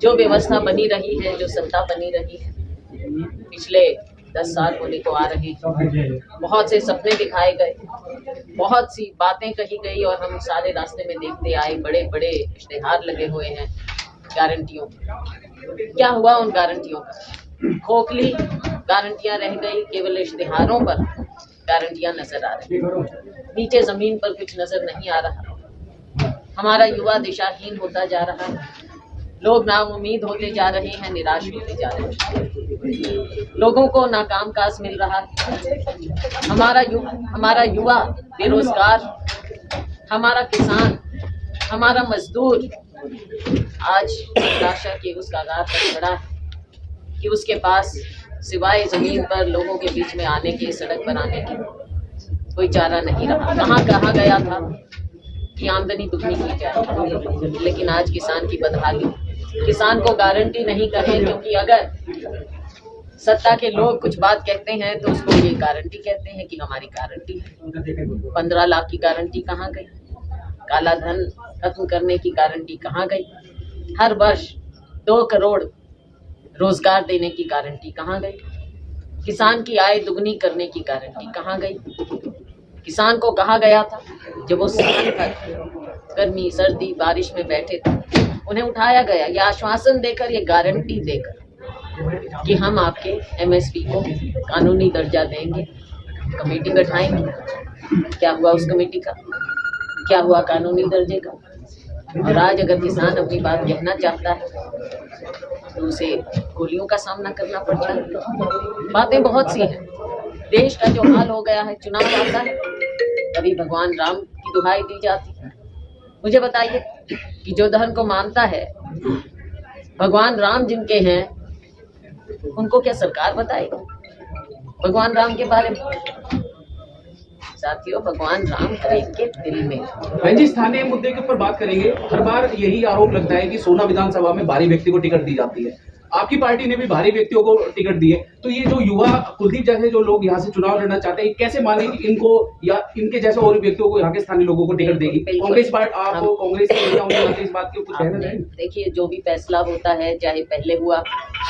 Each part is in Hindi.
जो व्यवस्था बनी रही है, जो सत्ता बनी रही है, पिछले 10 साल होने को आ रहे हैं, बहुत से सपने दिखाए गए, बहुत सी बातें कही गई और हम सारे रास्ते में देखते आए। बड़े बड़े इश्तेहार लगे हुए हैं गारंटियों। क्या हुआ उन गारंटियों का? खोखली गारंटियां रह गई, केवल इश्तेहारों पर गारंटियां नजर आ रही, नीचे जमीन पर कुछ नजर नहीं आ रहा। हमारा युवा दिशाहीन होता जा रहा है, लोग नाउम्मीद होते जा रहे हैं, निराश होते जा रहे हैं, लोगों को नाकाम काज मिल रहा है। हमारा युवा बेरोजगार, हमारा किसान, हमारा मजदूर आज निराशा के उस कगार पर खड़ा है कि उसके पास सिवाय जमीन पर लोगों के बीच में आने के, सड़क पर आने के कोई चारा नहीं रहा। कहा गया था कि आमदनी दुगनी की जाए, लेकिन आज किसान की बदहाली। किसान को गारंटी नहीं कहें, क्योंकि अगर सत्ता के लोग कुछ बात कहते हैं तो उसको ये गारंटी कहते हैं कि हमारी गारंटी है। 15 लाख की गारंटी कहाँ गई? काला धन खत्म करने की गारंटी कहाँ गई? हर वर्ष 2 करोड़ रोजगार देने की गारंटी कहाँ गई? किसान की आय दुगनी करने की गारंटी कहाँ गई? किसान को कहा गया था जब वो साल भर गर्मी सर्दी बारिश में बैठे थे, उन्हें उठाया गया ये आश्वासन देकर, ये गारंटी देकर कि हम आपके एमएसपी को कानूनी दर्जा देंगे, कमेटी बैठाएंगे। क्या हुआ उस कमेटी का? क्या हुआ कानूनी दर्जे का? और आज अगर किसान अपनी बात कहना चाहता है तो उसे गोलियों का सामना करना पड़ता है। बातें बहुत सी हैं। देश का जो हाल हो गया है, चुनाव आता है कभी भगवान राम की दुहाई दी जाती है। मुझे बताइए कि जो धर्म को मानता है, भगवान राम जिनके हैं, उनको क्या सरकार बताएगी भगवान राम के बारे में? साथियों, भगवान राम हर एक के दिल में। बहन जी, स्थानीय मुद्दे के ऊपर बात करेंगे। हर बार यही आरोप लगता है कि सोना विधानसभा में भारी व्यक्ति को टिकट दी जाती है। आपकी पार्टी ने भी भारी व्यक्तियों को टिकट दिए, तो ये जो युवा कुलदीप जैसे जो लोग यहाँ से चुनाव लड़ना चाहते हैं, कैसे माने कि इनको या इनके जैसे और व्यक्तियों को यहाँ के स्थानीय लोगों को टिकट देगी कांग्रेस पार्टी? आपको कांग्रेस इस बात के ऊपर कहना चाहिए? देखिए, जो भी फैसला होता है, चाहे पहले हुआ,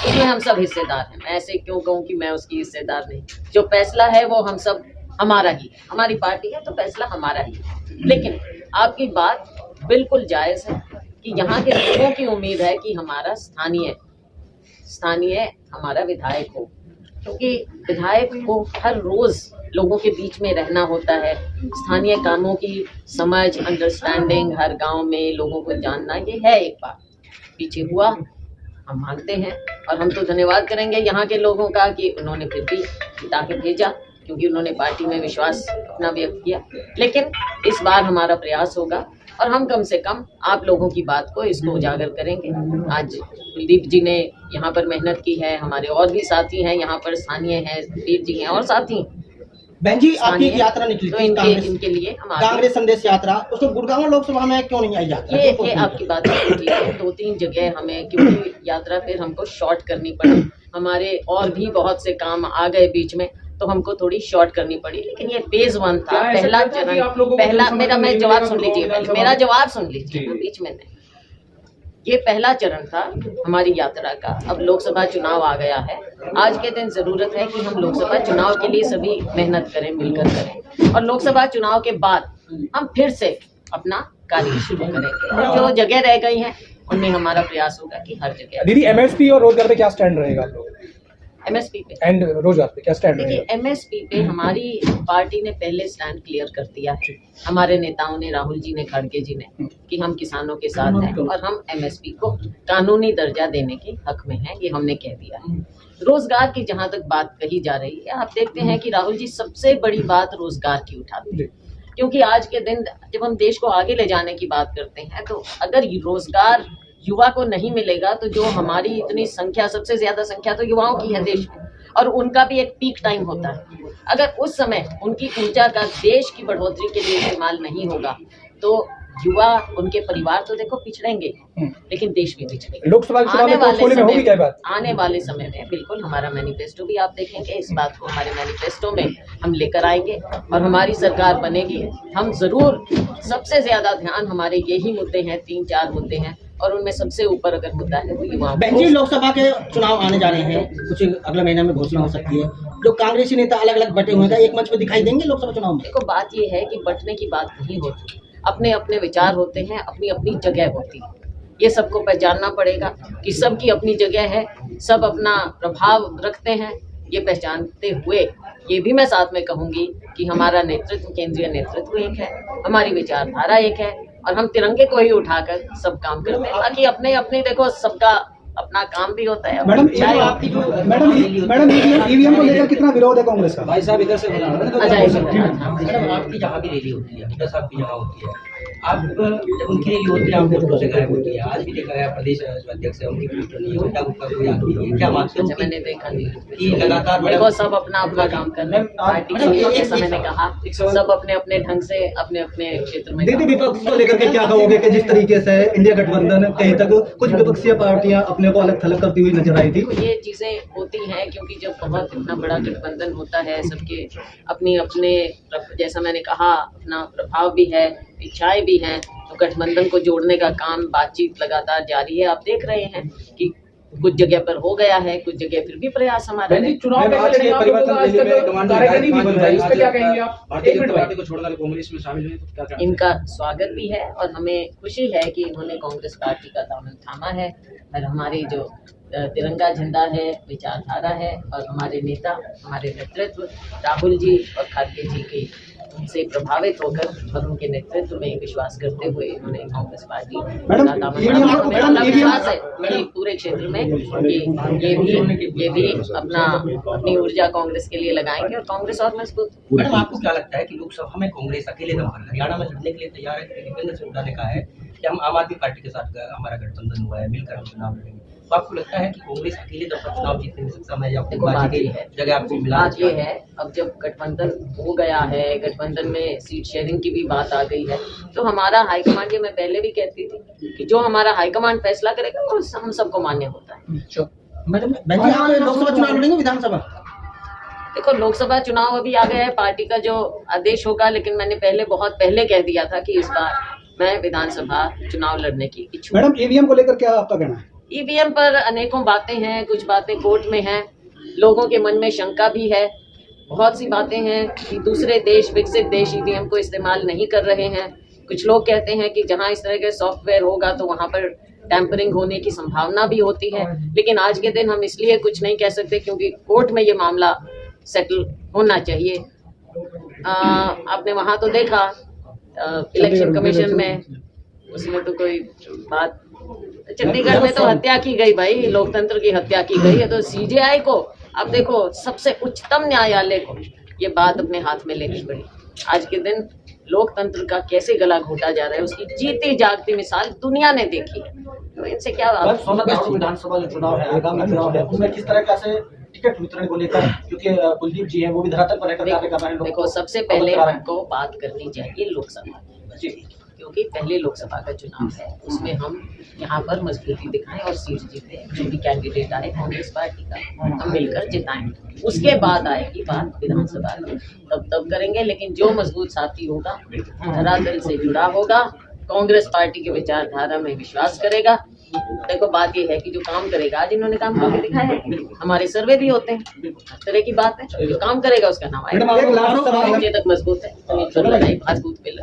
उसमें हम सब हिस्सेदार हैं। मैं ऐसे क्यों कहूँ कि मैं उसकी हिस्सेदार नहीं। जो फैसला है वो हम सब हमारा ही, हमारी पार्टी है तो फैसला हमारा ही। लेकिन आपकी बात बिल्कुल जायज है कि यहाँ के लोगों की उम्मीद है कि हमारा स्थानीय हमारा विधायक हो, क्योंकि विधायक को हर रोज लोगों के बीच में रहना होता है। स्थानीय कामों की समझ, अंडरस्टैंडिंग, हर गांव में लोगों को जानना, ये है एक बात। पीछे हुआ हम मानते हैं और हम तो धन्यवाद करेंगे यहाँ के लोगों का कि उन्होंने फिर भी जिता के भेजा, क्योंकि उन्होंने पार्टी में विश्वास अपना व्यक्त किया। लेकिन इस बार हमारा प्रयास होगा और हम कम से कम आप लोगों की बात को इसको उजागर करेंगे। आज कुलदीप जी ने यहाँ पर मेहनत की है, हमारे और भी साथी हैं यहाँ पर, स्थानीय हैं, वीर जी हैं और साथी। बहन जी, आपकी एक यात्रा निकली तो इनके लिए कांग्रेस संदेश यात्रा, उसको गुड़गांव लोकसभा में क्यों नहीं आई यात्रा? ये आपकी बात ठीक है। 2-3 जगह हमें, क्योंकि यात्रा फिर हमको शॉर्ट करनी पड़ी, हमारे और भी बहुत से काम आ गए बीच में, तो हमको थोड़ी शॉर्ट करनी पड़ी। लेकिन ये फेज 1 था, पहला चरण। मैं जवाब सुन लीजिए, मेरा जवाब सुन लीजिए, बीच में नहीं। ये पहला चरण था हमारी यात्रा का। अब लोकसभा चुनाव आ गया है। आज के दिन जरूरत है कि हम लोकसभा चुनाव के लिए सभी मेहनत करें, मिलकर करें, और लोकसभा चुनाव के बाद हम फिर से अपना कार्य शुरू करेंगे। और जो जगह रह गई हैं उनमें हमारा प्रयास होगा कि हर जगह। दीदी, एमएसपी और रोजगार पे क्या स्टैंड रहेगा आप लोग? एमएसपी पे एंड रोजगार पे क्या स्टैंड रहेगा? देखिए, एमएसपी पे हमारी पार्टी ने पहले स्टैंड क्लियर कर दिया है। हमारे नेताओं ने, राहुल जी ने, खड़गे जी ने, कि हम किसानों के साथ हैं और हम एमएसपी को कानूनी दर्जा देने के हक में हैं, ये हमने कह दिया है। रोजगार की जहां तक बात कही जा रही है, आप देखते हैं कि राहुल जी सबसे बड़ी बात रोजगार की उठाते हैं, क्योंकि आज के दिन जब हम देश को आगे ले जाने की बात करते हैं, तो अगर रोजगार युवा को नहीं मिलेगा तो जो हमारी इतनी संख्या, सबसे ज्यादा संख्या तो युवाओं की है देश में, और उनका भी एक पीक टाइम होता है। अगर उस समय उनकी ऊर्जा का देश की बढ़ोतरी के लिए इस्तेमाल नहीं होगा तो युवा, उनके परिवार तो देखो पिछड़ेंगे, लेकिन देश भी पिछड़ेगा। लोकसभा आने वाले समय में बिल्कुल हमारा मैनिफेस्टो भी आप देखेंगे, इस बात को हमारे मैनिफेस्टो में हम लेकर आएंगे और हमारी सरकार बनेगी। हम जरूर, सबसे ज्यादा ध्यान हमारे यही मुद्दे हैं, 3-4 मुद्दे हैं और उनमें सबसे ऊपर अगर मुद्दा है तो युवाओं बहन जी, को। लोकसभा के चुनाव आने जा रहे हैं, कुछ अगले महीने में घोषणा हो सकती है। जो कांग्रेसी नेता अलग अलग बटे हुए हैं, एक मंच पर दिखाई देंगे लोकसभा चुनाव में? देखो, बात ये है कि बंटने की बात नहीं होती, अपने अपने विचार होते हैं, अपनी अपनी जगह होती है। ये सबको पहचानना पड़ेगा कि सबकी अपनी जगह है, सब अपना प्रभाव रखते हैं। ये पहचानते हुए ये भी मैं साथ में कहूंगी कि हमारा नेतृत्व, केंद्रीय नेतृत्व एक है, हमारी विचारधारा एक है और हम तिरंगे को ही उठाकर सब काम करते हैं। बाकी अपने अपने देखो, सबका अपना काम भी होता है। मैडम चाहे मैडम ईवीएम को लेकर कितना विरोध है कांग्रेस का? भाई साहब इधर से बना अच्छा, आपकी जहाँ भी रैली होती है, अमिता साहब की जगह होती है, आप जब उनकी रैली होती है आप फोटो से गायब होती है। आज भी देखा गया प्रदेश अध्यक्ष है, उनकी फोटो नहीं है, घंटा गुटका कोई आती है। क्या मानते अच्छा, हो मैंने देखा नहीं कि लगातार देखो, सब अपना अपना काम कर रहे हैं। पार्टी के जैसा मैंने कहा, सब अपने अपने ढंग से अपने अपने क्षेत्र में दीदी, विपक्ष को लेकर के क्या कहोगे कि जिस तरीके से इंडिया गठबंधन कहीं तक कुछ विपक्षीय पार्टियां अपने को अलग थलग करती हुई नजर आई थी? ये चीजें होती हैं क्योंकि जब बहुत इतना बड़ा गठबंधन होता है, सबके अपनी अपने, जैसा मैंने कहा, अपना प्रभाव भी है, इच्छाएं भी हैं, तो गठबंधन को जोड़ने का काम, बातचीत लगातार जारी है। आप देख रहे हैं कि कुछ जगह पर हो गया है, कुछ जगह फिर भी प्रयास हमारा बहन जी, है। चुनाव में आज के परिवर्तन आज रैली में तक कमांडर कार्यकारिणी नहीं बन रही, इस पे क्या कहेंगे आप? भारतीय एक मिनट जनता भाई। पार्टी को छोड़कर कांग्रेस में शामिल हुए तो क्या कहना? इनका स्वागत भी है और हमें खुशी है कि इन्होंने कांग्रेस पार्टी का दामन थामा है और हमारी जो तिरंगा झंडा है, विचारधारा है और हमारे नेता, हमारे नेतृत्व राहुल जी और खड़गे जी के उनसे प्रभावित होकर और उनके नेतृत्व में विश्वास करते हुए इन्होंने कांग्रेस पार्टी का दामन थामा। हमें पूरा विश्वास है कि पूरे क्षेत्र में ये भी अपनी ऊर्जा कांग्रेस के लिए लगाएंगे और कांग्रेस और मजबूत। मैडम, आपको क्या लगता है कि लोकसभा में कांग्रेस अकेले दम पर हरियाणा में लड़ने के लिए तैयार है? दीपेंद्र सिंह हुड्डा ने कहा है कि हम आम आदमी पार्टी के साथ हमारा गठबंधन हुआ है, मिलकर हम चुनाव लड़ेंगे। तो आपको लगता है कि कांग्रेस अकेले दम पर चुनाव जीतने में सक्षम है या देखो, बात ये है, जगह आपको मिला? बात ये है, अब जब गठबंधन हो गया है, गठबंधन में सीट शेयरिंग की भी बात आ गई है, तो हमारा हाईकमांड, ये मैं पहले भी कहती थी कि जो हमारा हाईकमांड फैसला करेगा वो हम सबको मान्य होता है। मैडम, बहन जी, आप लोकसभा चुनाव लड़ेंगे विधानसभा? देखो, लोकसभा चुनाव अभी आ गया है, पार्टी का जो आदेश होगा, लेकिन मैंने पहले, बहुत पहले कह दिया था कि इस बार मैं विधानसभा चुनाव लड़ने की इच्छुक। मैडम, ईवीएम को लेकर क्या आपका कहना है? ईवीएम पर अनेकों बातें हैं, कुछ बातें कोर्ट में हैं, लोगों के मन में शंका भी है, बहुत सी बातें हैं कि दूसरे देश, विकसित देश ईवीएम को इस्तेमाल नहीं कर रहे हैं। कुछ लोग कहते हैं कि जहां इस तरह के सॉफ्टवेयर होगा तो वहां पर टैंपरिंग होने की संभावना भी होती है, लेकिन आज के दिन हम इसलिए कुछ नहीं कह सकते क्योंकि कोर्ट में ये मामला सेटल होना चाहिए। आपने वहां तो देखा इलेक्शन कमीशन में, उसमें तो कोई बात, चंडीगढ़ में तो हत्या की गई भाई, लोकतंत्र की हत्या की गई है। तो सीजेआई को, अब देखो, सबसे उच्चतम न्यायालय को ये बात अपने हाथ में लेनी पड़ी। आज के दिन लोकतंत्र का कैसे गला घोटा जा रहा है, उसकी जीती जागती मिसाल दुनिया ने देखी है। तो इनसे क्या विधानसभा जो चुनाव है, आगामी चुनाव है, उसमें किस तरह का से टिकट वितरण को लेकर, क्योंकि कुलदीप जी हैं, वो भी धरातल पर रहकर कार्य कर रहे हैं। देखो, सबसे पहले हमको बात करनी चाहिए लोकसभा की, क्योंकि पहले लोकसभा का चुनाव है, उसमें हम यहाँ पर मजबूती दिखाएं और सीट जीते, जो भी कैंडिडेट आए कांग्रेस पार्टी का हम मिलकर जिताएं। उसके बाद आएगी बात विधानसभा की, तब करेंगे। लेकिन जो मजबूत साथी होगा, धरातल से जुड़ा होगा, कांग्रेस पार्टी की विचारधारा में विश्वास करेगा, देखो, बात ये है कि जो काम करेगा, आज इन्होंने काम करके दिखाया है, हमारे सर्वे भी होते हैं, हर तरह की बात है, जो काम करेगा उसका नाम आएगा। तक मजबूत है, मजबूत मिल।